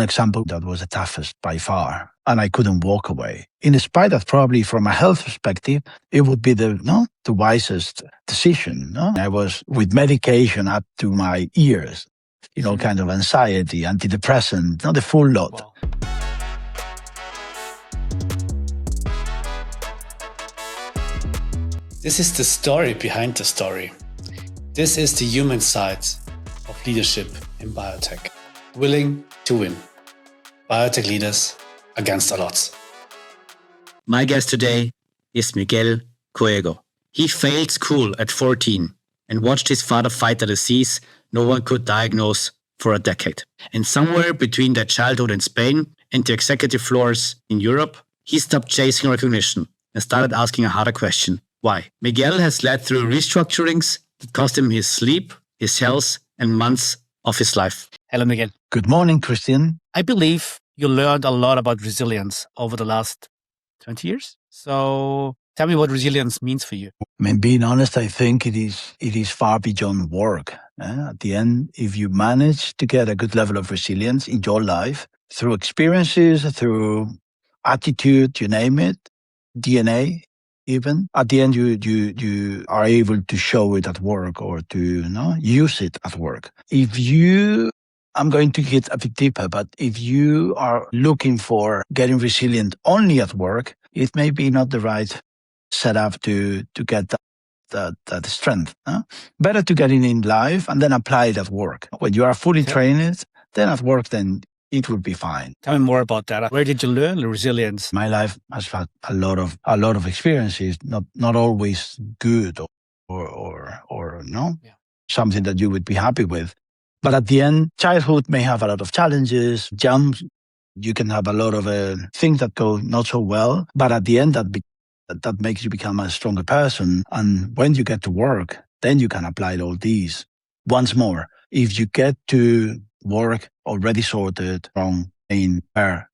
example that was the toughest by far, and I couldn't walk away. In spite that probably from a health perspective, it would be the wisest decision. No? I was with medication up to my ears, kind of anxiety, antidepressant, the full lot. Wow. This is the story behind the story. This is the human side of leadership in biotech. Willing to win. Biotech leaders against all odds. My guest today is Miguel Coego. He failed school at 14 and watched his father fight a disease no one could diagnose for a decade. And somewhere between their childhood in Spain and the executive floors in Europe, he stopped chasing recognition and started asking a harder question. Why? Miguel has led through restructurings that cost him his sleep, his health, and months of his life. Hello, Miguel. Good morning, Christian. I believe you learned a lot about resilience over the last 20 years. So tell me what resilience means for you. I mean, being honest, I think it is far beyond work. At the end, if you manage to get a good level of resilience in your life, through experiences, through attitude, you name it, DNA, even at the end, you are able to show it at work or to use it at work. I'm going to get a bit deeper, but if you are looking for getting resilient only at work, it may be not the right setup to get that strength. Better to get it in life and then apply it at work. When you are fully trained, then at work, then it will be fine. Tell me more about that. Where did you learn the resilience? My life has had a lot of experiences, not always good or something that you would be happy with. But at the end, childhood may have a lot of challenges, jumps. You can have a lot of things that go not so well. But at the end, that makes you become a stronger person. And when you get to work, then you can apply all these. Once more, if you get to work already sorted, strong,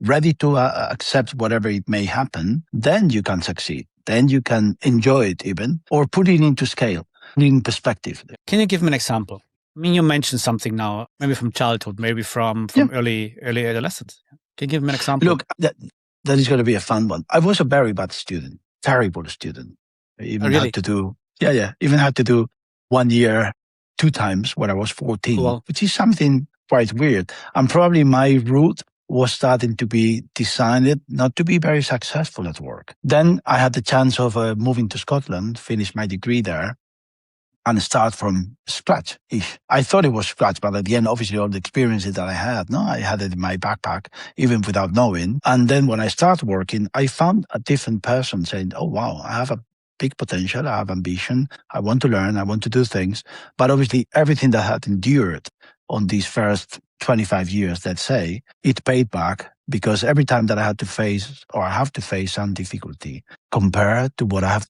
ready to accept whatever it may happen, then you can succeed. Then you can enjoy it even, or put it into scale, in perspective. Can you give me an example? I mean, you mentioned something now, maybe from childhood, maybe from early adolescence. Can you give me an example? Look, that is going to be a fun one. I was a very bad student, terrible student. I even had to do, even had to do 1 year, 2 times when I was 14, which is something quite weird. And probably my route was starting to be designed not to be very successful at work. Then I had the chance of moving to Scotland, finish my degree there, and start from scratch-ish. I thought it was scratch, but at the end, obviously, all the experiences that I had it in my backpack, even without knowing. And then when I started working, I found a different person saying, oh, wow, I have a big potential, I have ambition, I want to learn, I want to do things. But obviously, everything that I had endured on these first 25 years, let's say, it paid back because every time that I have to face some difficulty compared to what I have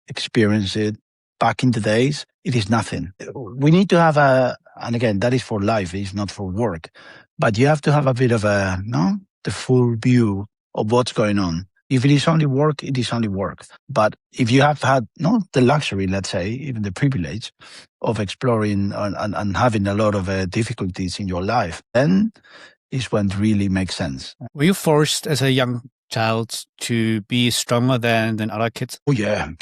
experienced back in the days, it is nothing. We need to have and again, that is for life, it's not for work, but you have to have a bit of the full view of what's going on. If it is only work, it is only work. But if you have had the luxury, let's say, even the privilege of exploring and having a lot of difficulties in your life, then is when it really makes sense. Were you forced as a young child to be stronger than other kids? Oh, yeah.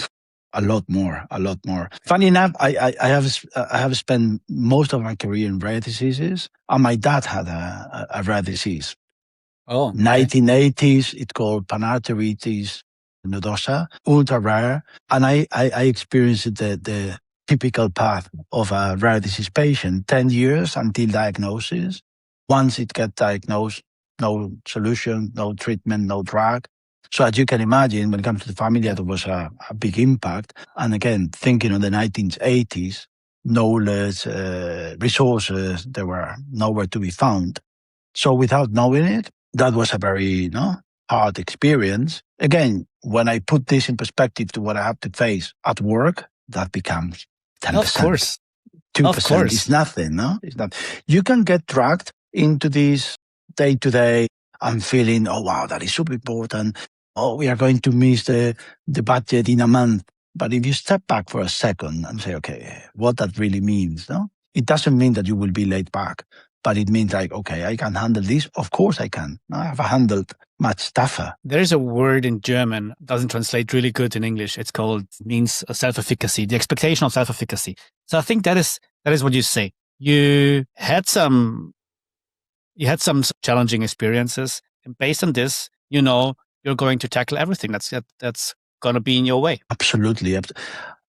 A lot more. Funny enough, I have spent most of my career in rare diseases, and my dad had a rare disease. Oh, 1980s, it's called panarteritis nodosa, ultra rare, and I experienced the typical path of a rare disease patient: 10 years until diagnosis. Once it gets diagnosed, no solution, no treatment, no drug. So as you can imagine, when it comes to the family, there was a big impact. And again, thinking of the 1980s, knowledge, resources, they were nowhere to be found. So without knowing it, that was a very hard experience. Again, when I put this in perspective to what I have to face at work, that becomes 10%. Of course. 2% is nothing, It's not. You can get dragged into this day-to-day and feeling, oh, wow, that is super important. Oh, we are going to miss the budget in a month. But if you step back for a second and say, okay, what that really means, it doesn't mean that you will be laid back, but it means like, okay, I can handle this. Of course I can. I have handled much tougher. There is a word in German, doesn't translate really good in English. It's means self-efficacy, the expectation of self-efficacy. So I think that is what you say. You had some challenging experiences, and based on this, you're going to tackle everything that's going to be in your way. Absolutely.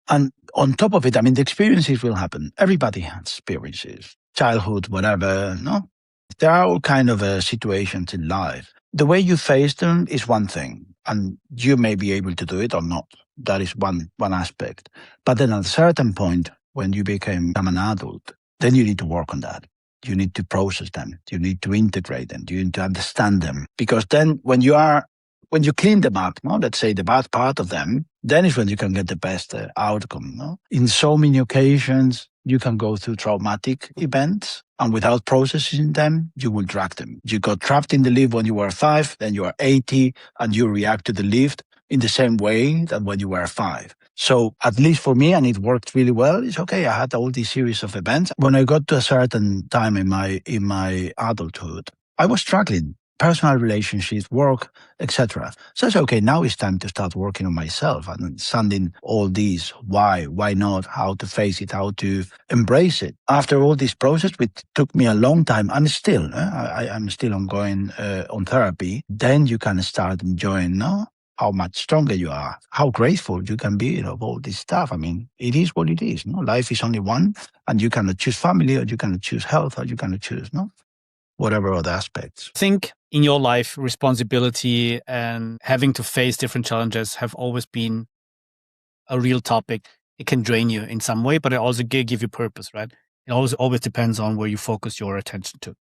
And on top of it, the experiences will happen. Everybody has experiences, childhood, whatever, no? There are all kind of situations in life. The way you face them is one thing, and you may be able to do it or not. That is one aspect. But then at a certain point, when you become an adult, then you need to work on that. You need to process them. You need to integrate them. You need to understand them. Because then when you clean them up, no, let's say the bad part of them, then is when you can get the best outcome. No? In so many occasions, you can go through traumatic events, and without processing them, you will drag them. You got trapped in the lift when you were 5, then you are 80, and you react to the lift in the same way that when you were 5. So at least for me, and it worked really well, it's okay. I had all these series of events. When I got to a certain time in my adulthood, I was struggling. Personal relationships, work, etc. So it's okay, now it's time to start working on myself and understanding all these, why not, how to face it, how to embrace it. After all this process, which took me a long time, and still, I'm still ongoing on therapy, then you can start enjoying how much stronger you are, how grateful you can be of all this stuff. It is what it is. No? Life is only one, and you cannot choose family, or you cannot choose health, or you cannot choose whatever other aspects. I think in your life, responsibility and having to face different challenges have always been a real topic. It can drain you in some way, but it also give you purpose, right? It always depends on where you focus your attention to.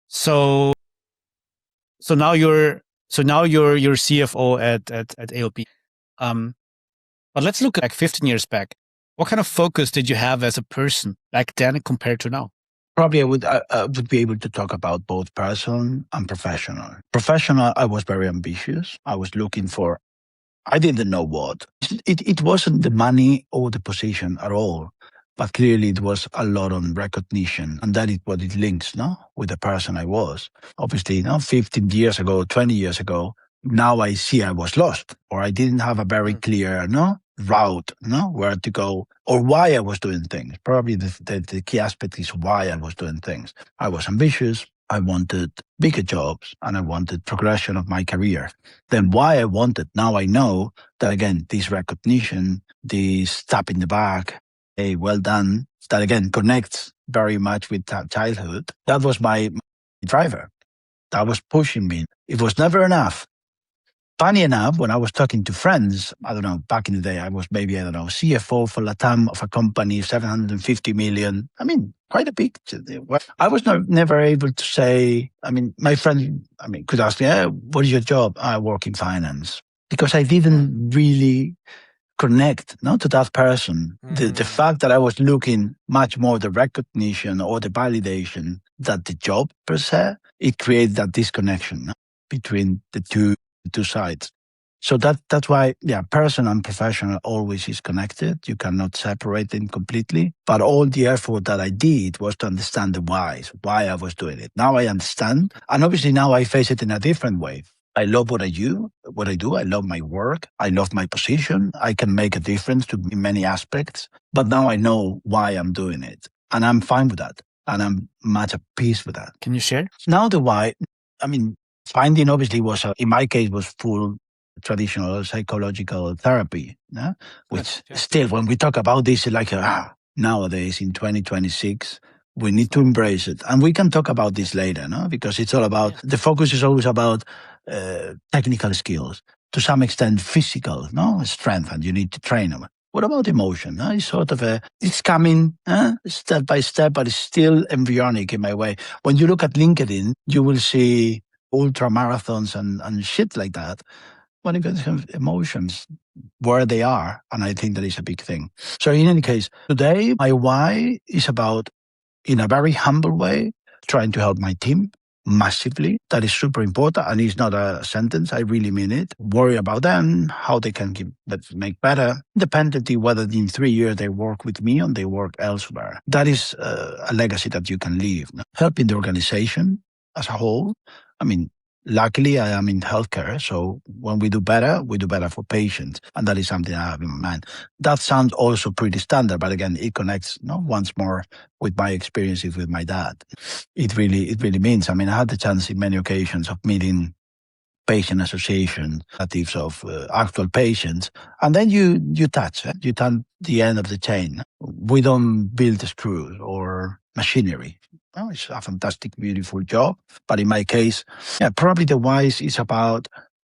So now you're CFO at AOP. But let's look at 15 years back. What kind of focus did you have as a person back then compared to now? Probably I would be able to talk about both personal and professional. Professional, I was very ambitious. I was looking for, I didn't know what. It wasn't the money or the position at all, but clearly it was a lot on recognition. And that is what it links, with the person I was. Obviously, 15 years ago, 20 years ago, now I see I was lost, or I didn't have a very clear, route, where to go, or why I was doing things. Probably the key aspect is why I was doing things. I was ambitious. I wanted bigger jobs, and I wanted progression of my career. Then why I wanted, now I know that, again, this recognition, this tap in the back, hey, well done, that again connects very much with that childhood. That was my driver. That was pushing me. It was never enough. Funny enough, when I was talking to friends, I don't know, back in the day, I was maybe, CFO for Latam of a company, 750 million. Quite a big. I was never able to say, my friend, could ask me, what is your job? I work in finance. Because I didn't really connect, to that person. The fact that I was looking much more the recognition or the validation that the job per se, it creates that disconnection between the two sides. So that's why, personal and professional always is connected. You cannot separate them completely. But all the effort that I did was to understand the whys, why I was doing it. Now I understand. And obviously now I face it in a different way. I love what I do. I love my work. I love my position. I can make a difference in many aspects. But now I know why I'm doing it. And I'm fine with that. And I'm much at peace with that. Can you share? Now the why, finding obviously was, in my case, was full traditional psychological therapy, which still, when we talk about this, it's like, nowadays in 2026, we need to embrace it. And we can talk about this later, because it's all about, the focus is always about technical skills, to some extent physical strength, and you need to train them. What about emotion? It's sort of it's coming step by step, but it's still embryonic in my way. When you look at LinkedIn, you will see ultra marathons and shit like that. When it comes to emotions, where they are, and I think that is a big thing. So in any case, today my why is about, in a very humble way, trying to help my team, massively. That is super important, and it's not a sentence. I really mean it. Worry about them, how they can make better, independently whether in 3 years they work with me or they work elsewhere. That is a legacy that you can leave. Helping the organization as a whole. I mean, luckily, I am in healthcare, so when we do better for patients, and that is something I have in mind. That sounds also pretty standard, but again, it connects once more with my experiences with my dad. It really means. I mean, I had the chance in many occasions of meeting patient association, relatives of actual patients, and then you touch the end of the chain. We don't build screws or machinery. Well, it's a fantastic, beautiful job. But in my case, probably the whys is about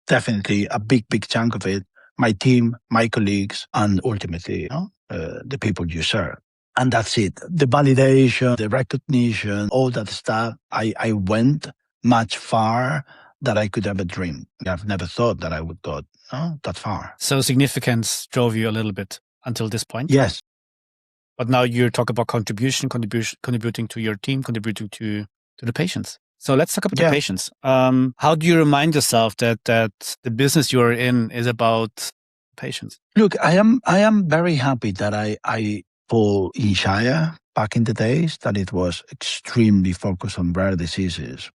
definitely a big chunk of it, my team, my colleagues, and ultimately the people you serve. And that's it. The validation, the recognition, all that stuff, I went much far that I could ever dream. I've never thought that I would go that far. So significance drove you a little bit until this point? Yes. But now you talk about contributing to your team, contributing to the patients. So let's talk about the patients. How do you remind yourself that the business you're in is about patients? Look, I am very happy that I for in Shire back in the days that it was extremely focused on rare diseases.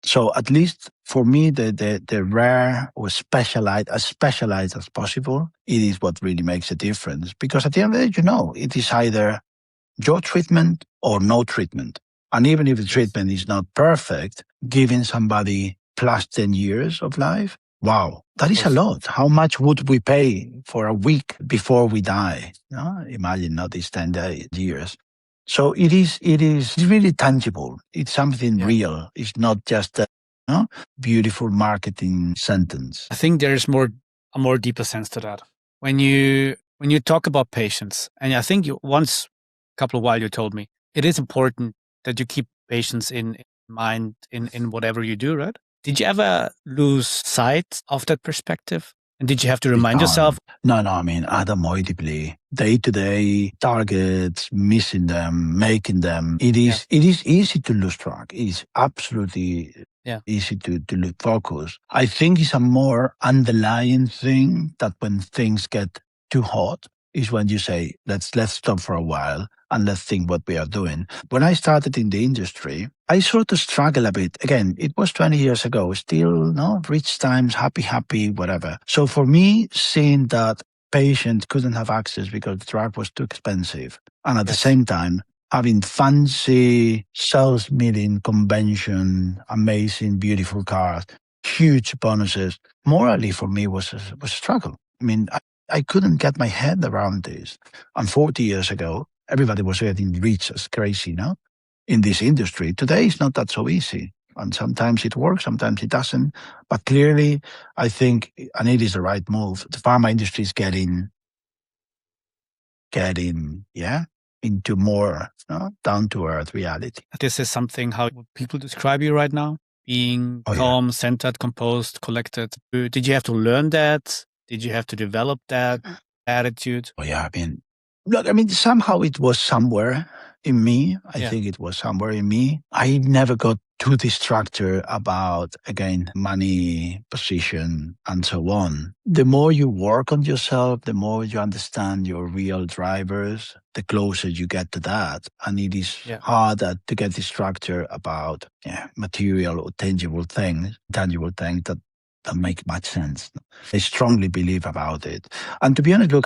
So at least for me, the rare or specialized as possible, it is what really makes a difference. Because at the end of the day, it is either your treatment or no treatment. And even if the treatment is not perfect, giving somebody plus 10 years of life, wow, that is a lot. How much would we pay for a week before we die? Imagine not these 10 years. So it's really tangible. It's something real. It's not just a beautiful marketing sentence. I think there's a more deeper sense to that. When you talk about patients, and I think a couple of while you told me, it is important that you keep patients in mind in whatever you do, right? Did you ever lose sight of that perspective? And did you have to remind yourself? No, I mean, unavoidably, day-to-day targets, missing them, making them. It is easy to lose track. It is absolutely easy to lose focus. I think it's a more underlying thing that when things get too hot is when you say, let's stop for a while and let's think what we are doing. When I started in the industry, I sort of struggled a bit. Again, it was 20 years ago, still, rich times, happy, whatever. So for me, seeing that patients couldn't have access because the drug was too expensive, and at the same time, having fancy sales meeting, convention, amazing, beautiful cars, huge bonuses, morally for me was a struggle. I mean, I couldn't get my head around this. And 40 years ago, everybody was getting rich as crazy, in this industry. Today, it's not that so easy. And sometimes it works, sometimes it doesn't. But clearly, I think, and it is the right move, the pharma industry is getting into more down-to-earth reality. This is something how people describe you right now? Being calm, centered, composed, collected. Did you have to learn that? Did you have to develop that attitude? Somehow it was somewhere in me. I think it was somewhere in me. I never got too distracted about, again, money, position, and so on. The more you work on yourself, the more you understand your real drivers, the closer you get to that. And it is harder to get distracted about material or tangible things that make much sense. I strongly believe about it. And to be honest, look,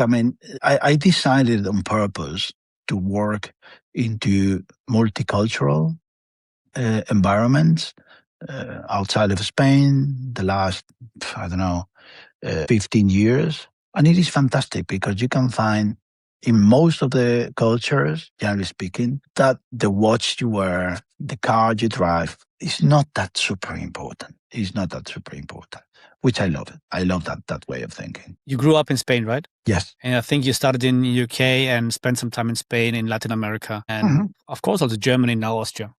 I decided on purpose to work into multicultural environments outside of Spain the last, 15 years. And it is fantastic because you can find in most of the cultures, generally speaking, that the watch you wear, the car you drive is not that super important. It's not that super important, which I love it. I love that way of thinking. You grew up in Spain, right? Yes. And I think you started in the UK and spent some time in Spain, in Latin America, and of course also Germany, now Austria.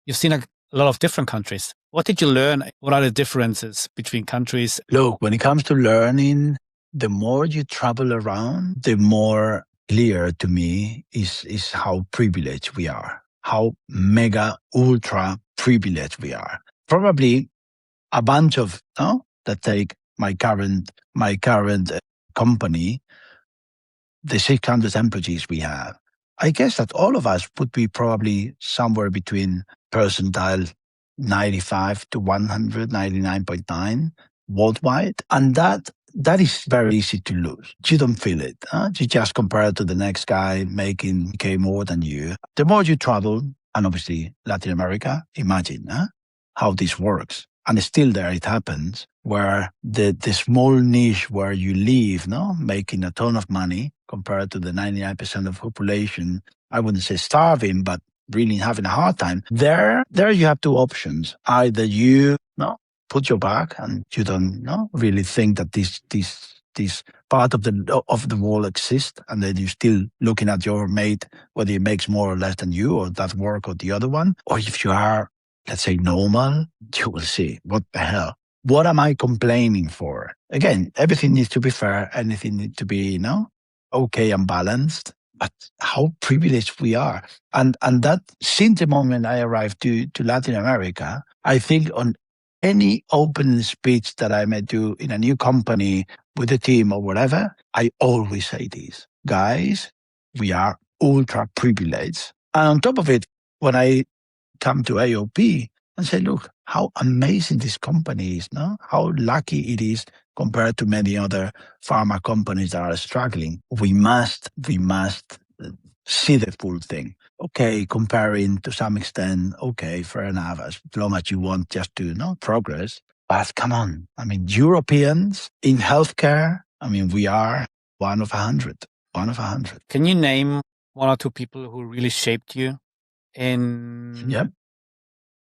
You've seen a lot of different countries. What did you learn? What are the differences between countries? Look, when it comes to learning, the more you travel around, the more clear to me is how privileged we are, how mega ultra privileged we are. probably a bunch of, that take my current company, the 600 employees we have. I guess that all of us would be probably somewhere between percentile 95 to 199.9 worldwide. And that is very easy to lose. You don't feel it. You just compare it to the next guy making K more than you. The more you travel, and obviously Latin America, imagine how this works. And still there it happens where the small niche where you live, making a ton of money compared to the 99% of population, I wouldn't say starving, but really having a hard time. There you have two options. Either you put your back and you don't really think that this part of the world exists, and then you're still looking at your mate, whether he makes more or less than you, or that work or the other one. Or if you are, let's say, normal, you will see, what the hell? What am I complaining for? Again, everything needs to be fair. Anything needs to be, okay and balanced. But how privileged we are. And that since the moment I arrived to Latin America, I think on any opening speech that I may do in a new company with a team or whatever, I always say this. Guys, we are ultra privileged. And on top of it, when I come to AOP and say, look, how amazing this company is, how lucky it is compared to many other pharma companies that are struggling. We must see the full thing. Okay, comparing to some extent, okay, fair enough, as long as you want just to progress. But come on, I mean, Europeans in healthcare, I mean, we are one of 100. Can you name one or two people who really shaped you in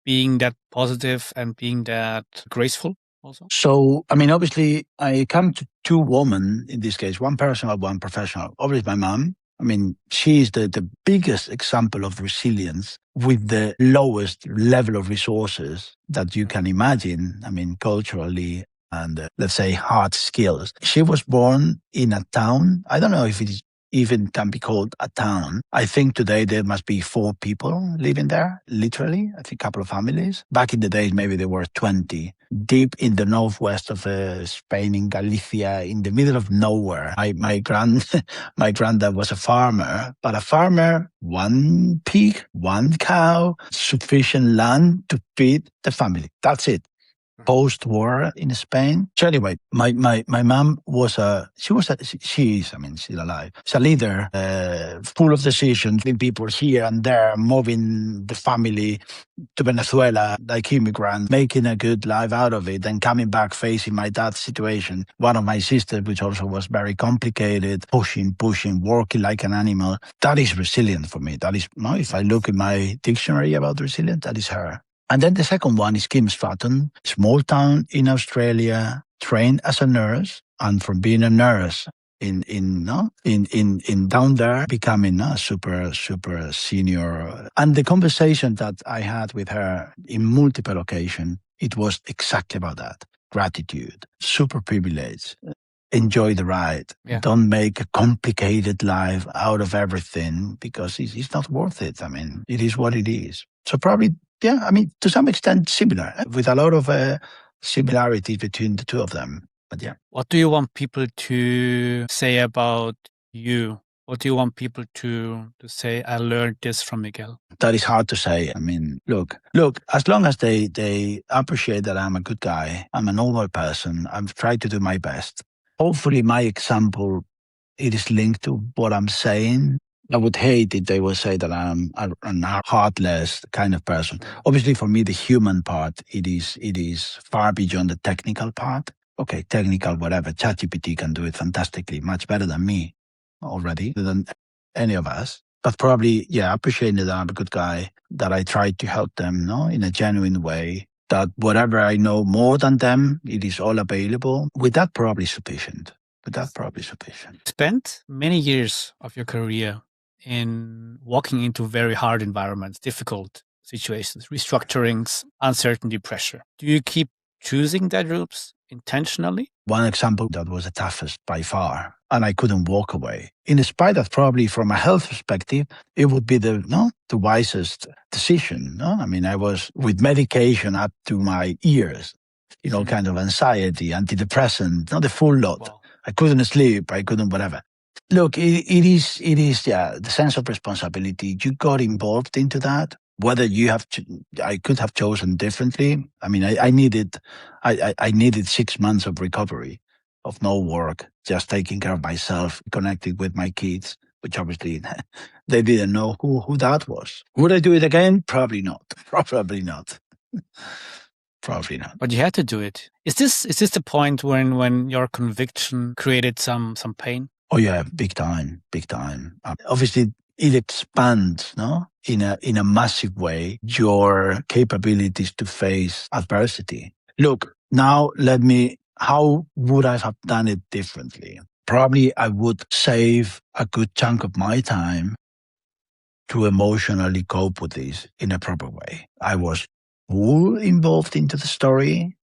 being that positive and being that graceful also? So, I mean, obviously, I come to two women in this case, one personal, one professional. Obviously, my mom. I mean, she is the biggest example of resilience with the lowest level of resources that you can imagine. I mean, culturally and let's say hard skills. She was born in a town. I don't know if it is even can be called a town. I think today there must be 4 people living there, literally. I think a couple of families. Back in the days, maybe there were 20. Deep in the northwest of Spain, in Galicia, in the middle of nowhere. My granddad was a farmer, but a farmer, 1 pig, 1 cow, sufficient land to feed the family. That's it. Post-war in Spain. So anyway, my mom was she is, I mean, still alive. She's a leader, full of decisions, with people here and there, moving the family to Venezuela, like immigrants, making a good life out of it, and coming back facing my dad's situation. One of my sisters, which also was very complicated, pushing, working like an animal. That is resilient for me. That is, if I look in my dictionary about resilience, that is her. And then the second one is Kim Stratton, small town in Australia, trained as a nurse, and from being a nurse in down there, becoming a super senior. And the conversation that I had with her in multiple occasions, it was exactly about that. Gratitude, super privilege, enjoy the ride. Yeah. Don't make a complicated life out of everything because it's not worth it. I mean, it is what it is. So probably, yeah, I mean, to some extent similar, with a lot of similarities between the two of them. But yeah. What do you want people to say about you? What do you want people to say, I learned this from Miguel? That is hard to say. I mean, look, as long as they appreciate that I'm a good guy, I'm a normal person, I've tried to do my best. Hopefully my example, it is linked to what I'm saying. I would hate if they will say that I'm a heartless kind of person. Obviously, for me, the human part, it is far beyond the technical part. Okay, technical, whatever. ChatGPT can do it fantastically, much better than me already, than any of us. But probably, yeah, appreciating that I'm a good guy, that I try to help them, in a genuine way, that whatever I know more than them, it is all available. With that, probably sufficient. Spent many years of your career in walking into very hard environments, difficult situations, restructurings, uncertainty, pressure. Do you keep choosing that routes intentionally? One example that was the toughest by far and I couldn't walk away. In spite that probably from a health perspective, it would be the wisest decision. No? I mean, I was with medication up to my ears, kind of anxiety, antidepressant, not the full lot. Wow. I couldn't sleep. I couldn't whatever. Look, it is, the sense of responsibility. You got involved into that. Whether I could have chosen differently. I mean, I needed 6 months of recovery, of no work, just taking care of myself, connecting with my kids, which obviously they didn't know who that was. Would I do it again? Probably not. Probably not. Probably not. But you had to do it. Is this the point when your conviction created some pain? Oh yeah, big time. Obviously, it expands, in a massive way, your capabilities to face adversity. Look, now how would I have done it differently? Probably I would save a good chunk of my time to emotionally cope with this in a proper way. I was full involved into the story,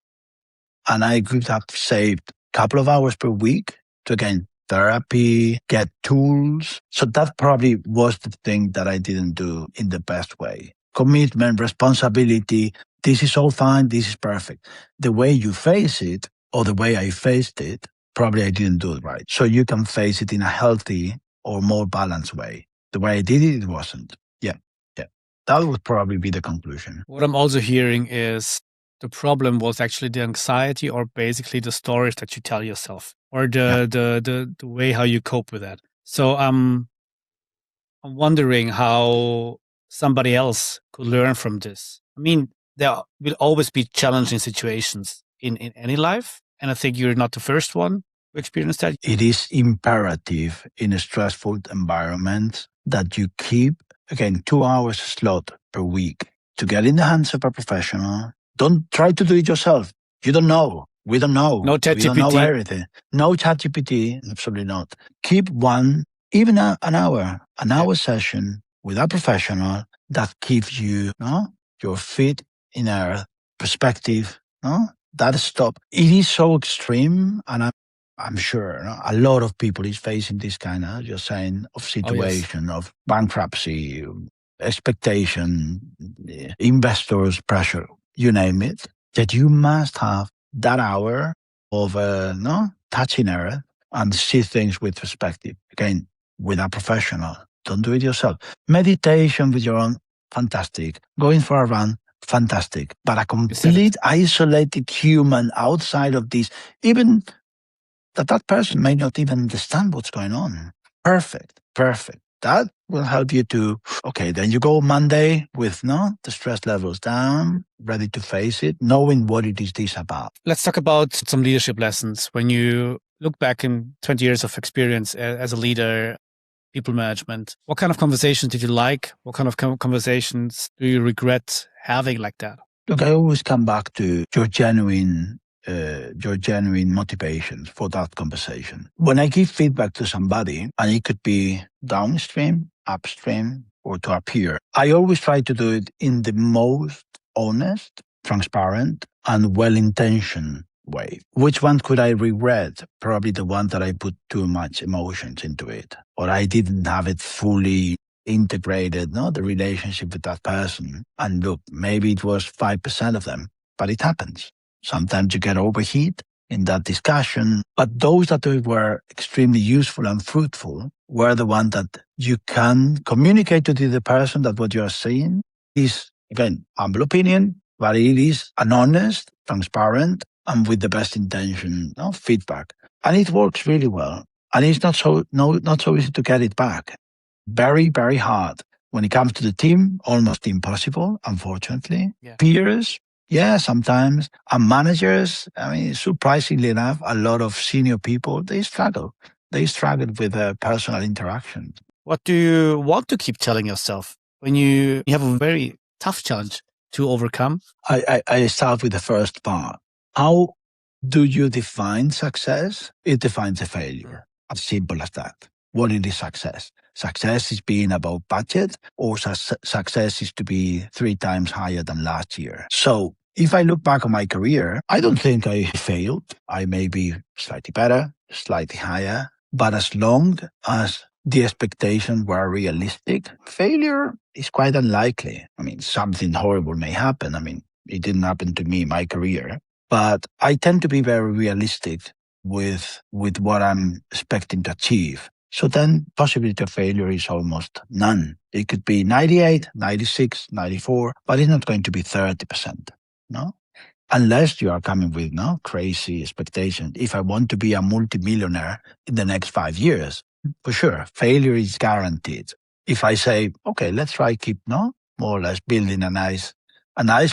and I could have saved a couple of hours per week to, again, therapy, get tools. So that probably was the thing that I didn't do in the best way. Commitment, responsibility, this is all fine, this is perfect. The way you face it, or the way I faced it, probably I didn't do it right. So you can face it in a healthy or more balanced way. The way I did it, it wasn't. Yeah. That would probably be the conclusion. What I'm also hearing is the problem was actually the anxiety, or basically the stories that you tell yourself, or the way how you cope with that. So I'm wondering how somebody else could learn from this. I mean, there will always be challenging situations in any life, and I think you're not the first one to experience that. It is imperative in a stressful environment that you keep, again, 2 hours slot per week to get in the hands of a professional. Don't try to do it yourself. You don't know. We don't know. No ChatGPT. We don't know everything. No ChatGPT. Absolutely not. Keep one, even an hour session with a professional that gives you your feet in a perspective. That stop. It is so extreme, and I'm sure a lot of people is facing this kind of, you're saying, of situation, of bankruptcy, expectation, investors' pressure, you name it, that you must have that hour of touching earth and see things with perspective. Again, with a professional. Don't do it yourself. Meditation with your own, fantastic. Going for a run, fantastic. But a complete isolated human outside of this, even that person may not even understand what's going on. Perfect. That will help you to, then you go Monday with the stress levels down, ready to face it, knowing what it is this about. Let's talk about some leadership lessons. When you look back in 20 years of experience as a leader, people management, what kind of conversations did you like? What kind of conversations do you regret having like that? Look, I always come back to your genuine motivations for that conversation. When I give feedback to somebody, and it could be downstream, upstream, or to a peer, I always try to do it in the most honest, transparent, and well-intentioned way. Which one could I regret? Probably the one that I put too much emotions into it, or I didn't have it fully integrated, the relationship with that person. And look, maybe it was 5% of them, but it happens. Sometimes you get overheat in that discussion, but those that were extremely useful and fruitful were the ones that you can communicate to the person that what you are saying is, again, humble opinion, but it is an honest, transparent, and with the best intention feedback. And it works really well. And it's not so easy to get it back. Very, very hard. When it comes to the team, almost impossible, unfortunately. Yeah. Peers, yeah, sometimes. And managers, I mean, surprisingly enough, a lot of senior people, they struggle. They struggle with personal interaction. What do you want to keep telling yourself when you have a very tough challenge to overcome? I start with the first part. How do you define success? It defines a failure. As simple as that. What is success? Success is being about budget, or success is to be 3 times higher than last year. So if I look back on my career, I don't think I failed. I may be slightly better, slightly higher, But as long as the expectations were realistic, failure is quite unlikely. I mean, something horrible may happen. I mean, it didn't happen to me in my career, but I tend to be very realistic with what I'm expecting to achieve. So then possibility of failure is almost none. It could be 98, 96, 94, but it's not going to be 30%. No? Unless you are coming with no crazy expectations. If I want to be a multimillionaire in the next 5 years, for sure, failure is guaranteed. If I say, okay, let's try keep more or less building a nice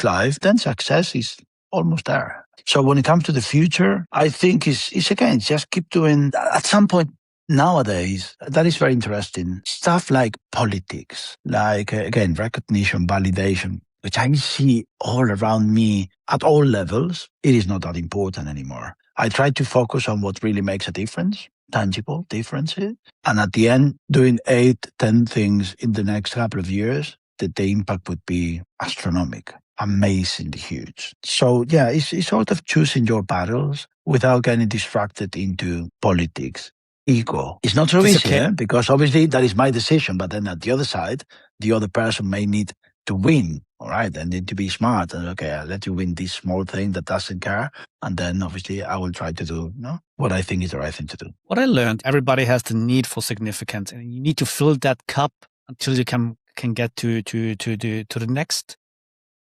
life, then success is almost there. So when it comes to the future, I think it's again, just keep doing at some point. Nowadays, that is very interesting. Stuff like politics, like, again, recognition, validation, which I see all around me at all levels, it is not that important anymore. I try to focus on what really makes a difference, tangible differences. And at the end, doing 8, 10 things in the next couple of years, that the impact would be astronomical, amazingly huge. So yeah, it's sort of choosing your battles without getting distracted into politics. Ego. It's not so easy, because obviously that is my decision, but then at the other side, the other person may need to win, all right, and need to be smart. And okay, I'll let you win this small thing that doesn't care. And then obviously I will try to do what I think is the right thing to do. What I learned, everybody has the need for significance, and you need to fill that cup until you can get to the next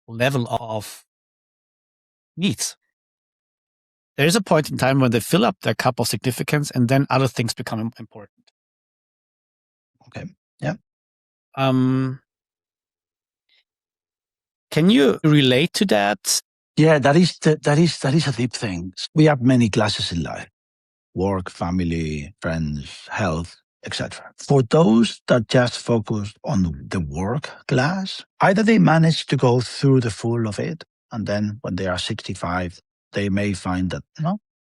level of needs. There is a point in time when they fill up their cup of significance, and then other things become important. Okay. Yeah. Can you relate to that? Yeah, that is a deep thing. We have many classes in life: work, family, friends, health, etc. For those that just focus on the work class, either they manage to go through the full of it, and then when they are 65, they may find that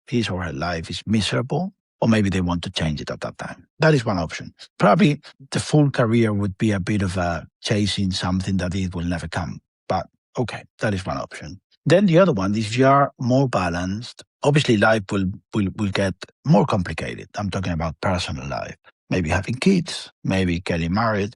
his or her life is miserable, or maybe they want to change it at that time. That is one option. Probably the full career would be a bit of a chasing something that it will never come. But okay, that is one option. Then the other one is if you are more balanced, obviously life will get more complicated. I'm talking about personal life. Maybe having kids, maybe getting married,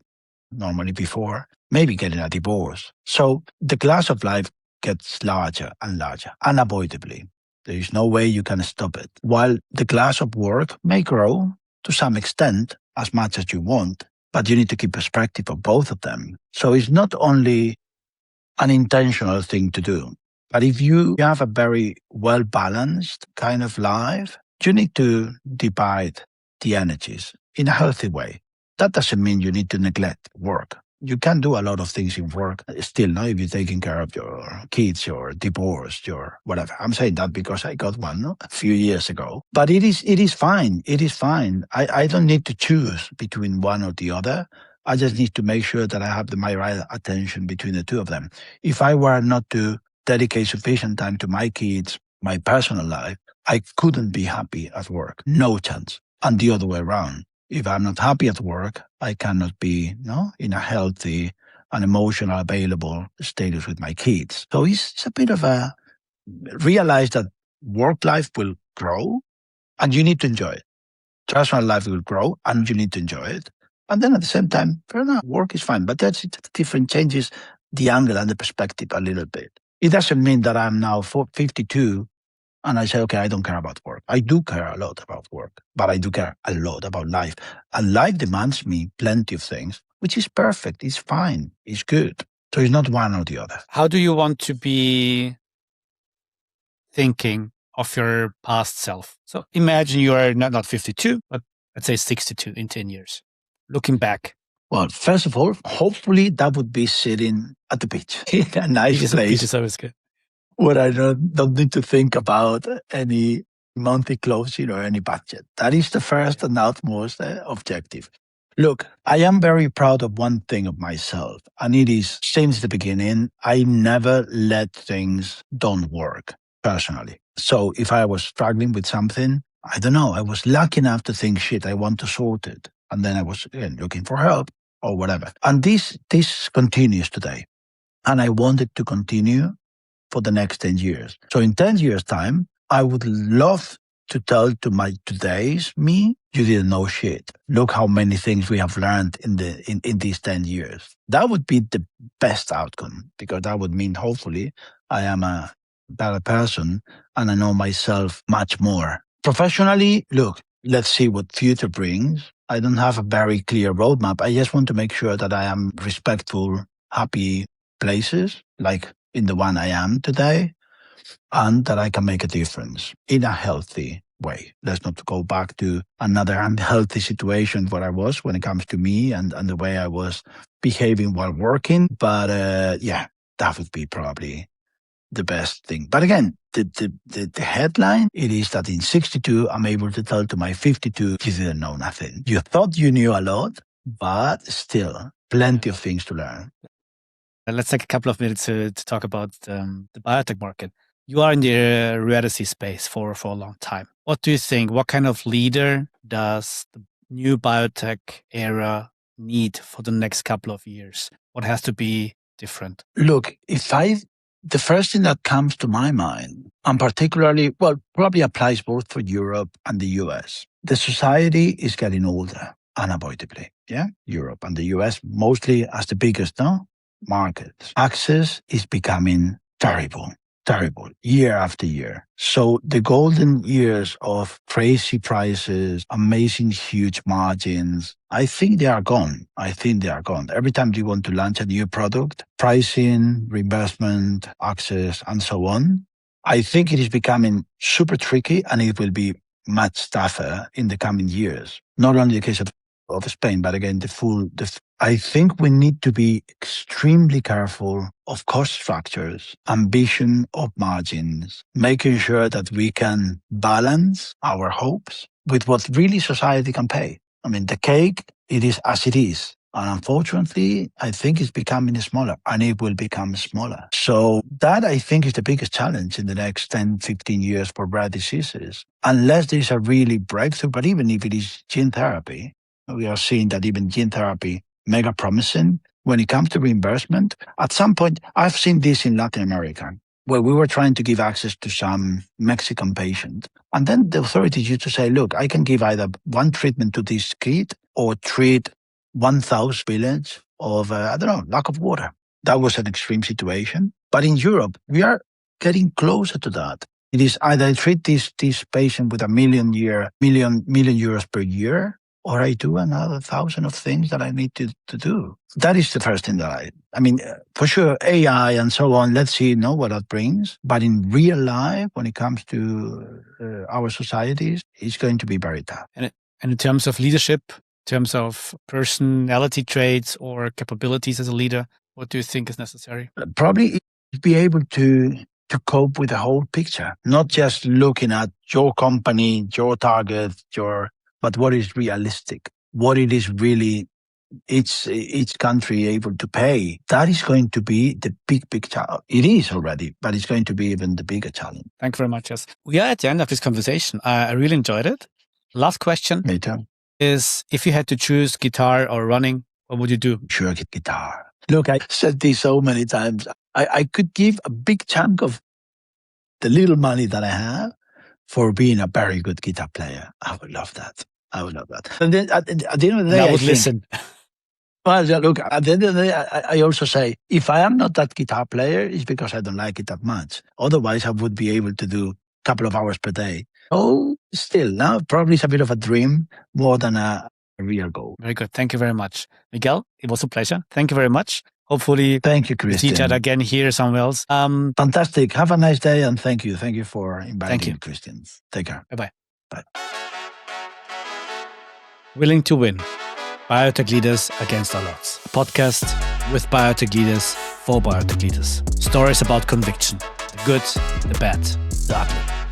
normally before, maybe getting a divorce. So the class of life gets larger and larger, unavoidably. There is no way you can stop it. While the class of work may grow to some extent, as much as you want, but you need to keep perspective of both of them. So it's not only an intentional thing to do, but if you have a very well-balanced kind of life, you need to divide the energies in a healthy way. That doesn't mean you need to neglect work. You can do a lot of things in work still, if you're taking care of your kids, your divorce, your whatever. I'm saying that because I got one a few years ago. But it is fine. It is fine. I don't need to choose between one or the other. I just need to make sure that I have my right attention between the two of them. If I were not to dedicate sufficient time to my kids, my personal life, I couldn't be happy at work. No chance. And the other way around. If I'm not happy at work, I cannot be in a healthy and emotional available status with my kids. So it's a bit of a realize that work life will grow and you need to enjoy it. Personal life will grow and you need to enjoy it. And then at the same time, fair enough, work is fine. But that's different, changes the angle and the perspective a little bit. It doesn't mean that I'm now 52 and I say, okay, I don't care about work. I do care a lot about work, but I do care a lot about life. And life demands me plenty of things, which is perfect. It's fine. It's good. So it's not one or the other. How do you want to be thinking of your past self? So imagine you are not 52, but let's say 62 in 10 years. Looking back. Well, first of all, hopefully that would be sitting at the beach in a nice place. Beach is always good. Where I don't need to think about any monthly closing or any budget. That is the first and utmost objective. Look, I am very proud of one thing of myself, and it is since the beginning, I never let things don't work personally. So if I was struggling with something, I don't know, I was lucky enough to think, shit, I want to sort it. And then I was looking for help or whatever. And this continues today. And I want it to continue for the next 10 years. So in 10 years' time, I would love to tell to my today's me you didn't know shit. Look how many things we have learned in these 10 years. That would be the best outcome, because that would mean hopefully I am a better person and I know myself much more. Professionally, look, let's see what future brings. I don't have a very clear roadmap. I just want to make sure that I am respectful, happy places, like in the one I am today, and that I can make a difference in a healthy way. Let's not go back to another unhealthy situation where I was when it comes to me and the way I was behaving while working. But that would be probably the best thing. But again, the headline, it is that in 62, I'm able to tell to my 52, you didn't know nothing. You thought you knew a lot, but still plenty of things to learn. Let's take a couple of minutes to talk about the biotech market. You are in the rare disease space for a long time. What do you think? What kind of leader does the new biotech era need for the next couple of years? What has to be different? Look, the first thing that comes to my mind, and particularly, probably applies both for Europe and the US. The society is getting older, unavoidably. Yeah, Europe and the US mostly as the biggest markets. Access is becoming terrible, year after year. So the golden years of crazy prices, amazing huge margins, I think they are gone. Every time you want to launch a new product, pricing, reimbursement, access, and so on, I think it is becoming super tricky, and it will be much tougher in the coming years. Not only the case of Spain, but again, I think we need to be extremely careful of cost structures, ambition of margins, making sure that we can balance our hopes with what really society can pay. I mean, the cake, it is as it is. And unfortunately, I think it's becoming smaller, and it will become smaller. So that, I think, is the biggest challenge in the next 10, 15 years for rare diseases. Unless there is a really breakthrough, but even if it is gene therapy, we are seeing that even gene therapy, mega promising. When it comes to reimbursement, at some point, I've seen this in Latin America, where we were trying to give access to some Mexican patient. And then the authorities used to say, look, I can give either one treatment to this kid or treat 1,000 village of, lack of water. That was an extreme situation. But in Europe, we are getting closer to that. It is either I treat this patient with $1 million euros per year, or I do another 1,000 of things that I need to do. That is the first thing that I mean, for sure, AI and so on, let's see what that brings. But in real life, when it comes to our societies, it's going to be very tough. And in terms of leadership, in terms of personality traits or capabilities as a leader, what do you think is necessary? Probably be able to cope with the whole picture, not just looking at your company, your target, but what is realistic, what it is really each country able to pay. That is going to be the big challenge. It is already, but it's going to be even the bigger challenge. Thank you very much, yes. We are at the end of this conversation. I really enjoyed it. Last question is, if you had to choose guitar or running, what would you do? Sure, guitar. Look, I said this so many times. I could give a big chunk of the little money that I have for being a very good guitar player. I would love that. And then at the end of the day, I would listen. Well, look, at the end of the day, I also say, if I am not that guitar player, it's because I don't like it that much. Otherwise, I would be able to do a couple of hours per day. Oh, still, now probably it's a bit of a dream more than a real goal. Very good. Thank you very much. Miguel, it was a pleasure. Thank you very much. Hopefully, thank you, Christian. See each other again here somewhere else. Fantastic. Have a nice day, and thank you. Thank you for inviting me, Christian. Take care. Bye-bye. Bye. Willing to Win. Biotech Leaders Against All Odds. A podcast with biotech leaders for biotech leaders. Stories about conviction. The good, the bad, the ugly.